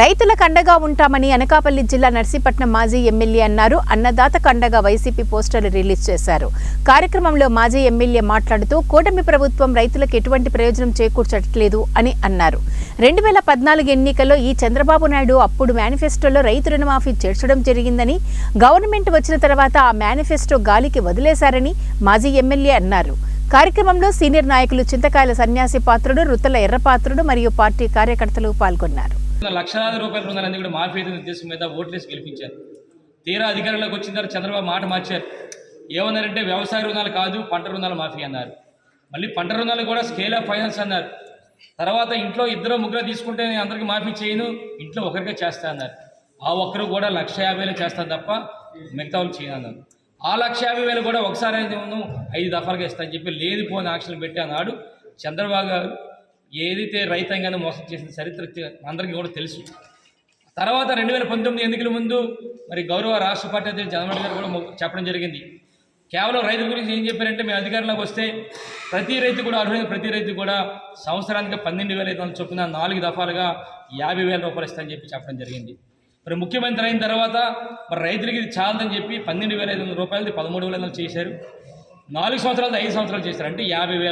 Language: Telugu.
రైతులకు అండగా ఉంటామని అనకాపల్లి జిల్లా నర్సీపట్నం మాజీ ఎమ్మెల్యే అన్నారు. అన్నదాతకు అండగా వైసీపీ పోస్టర్లు రిలీజ్ చేశారు. కార్యక్రమంలో మాజీ ఎమ్మెల్యే మాట్లాడుతూ కూటమి ప్రభుత్వం రైతులకు ఎటువంటి ప్రయోజనం చేకూర్చట్లేదు అని అన్నారు. 2014 ఎన్నికల్లో ఈ చంద్రబాబు నాయుడు అప్పుడు మేనిఫెస్టోలో రైతు రుణమాఫీ చేర్చడం జరిగిందని, గవర్నమెంట్ వచ్చిన తర్వాత ఆ మేనిఫెస్టో గాలికి వదిలేశారని మాజీ ఎమ్మెల్యే అన్నారు. కార్యక్రమంలో సీనియర్ నాయకులు చింతకాయల సన్యాసి పాత్రుడు, రుత్తల ఎర్రపాత్రుడు మరియు పార్టీ కార్యకర్తలు పాల్గొన్నారు. లక్షలాది రూపాయల రుణాలన్నీ కూడా మాఫీ అయితే ఉద్దేశం మీద ఓట్లేసి గెలిపించారు. తీరా అధికారంలోకి వచ్చిన తర్వాత చంద్రబాబు మాట మార్చారు. ఏమన్నారంటే వ్యవసాయ రుణాలు కాదు, పంట రుణాలు మాఫీ అన్నారు. మళ్ళీ పంట రుణాలు కూడా స్కేల్ ఆఫ్ ఫైనాన్స్ అన్నారు. తర్వాత ఇంట్లో 2-3 తీసుకుంటే నేను అందరికీ మాఫీ చేయను, ఇంట్లో ఒకరికే చేస్తా అన్నారు. ఆ ఒక్కరు కూడా 1,50,000 చేస్తాను తప్ప మిగతా వాళ్ళు చేయను అన్నారు. ఆ 1,50,000 కూడా ఒకసారి 5 దఫాలుగా ఇస్తానని చెప్పి లేనిపోని ఆక్షలు పెట్టి అన్నాడు చంద్రబాబు గారు. ఏదైతే రైతాంగాన్ని మోసం చేసిన చరిత్ర అందరికీ కూడా తెలుసు. తర్వాత 2019 ఎన్నికల ముందు మరి గౌరవ రాష్ట్ర పార్టీ అధ్యక్షుడు జగన్మోహన్ గారు కూడా చెప్పడం జరిగింది. కేవలం రైతుల గురించి ఏం చెప్పారంటే, మేము అధికారంలోకి వస్తే ప్రతి రైతు కూడా అర్హులైన ప్రతి రైతు కూడా సంవత్సరానికి 12,500 చొప్పున 4 దఫాలుగా 50,000 రూపాయలు ఇస్తామని చెప్పడం జరిగింది. మరి ముఖ్యమంత్రి అయిన తర్వాత మరి రైతులకి ఇది చాలదని చెప్పి 12,500 రూపాయలది 13,500 చేశారు. 4 సంవత్సరాలు 5 సంవత్సరాలు చేశారు. అంటే 50,000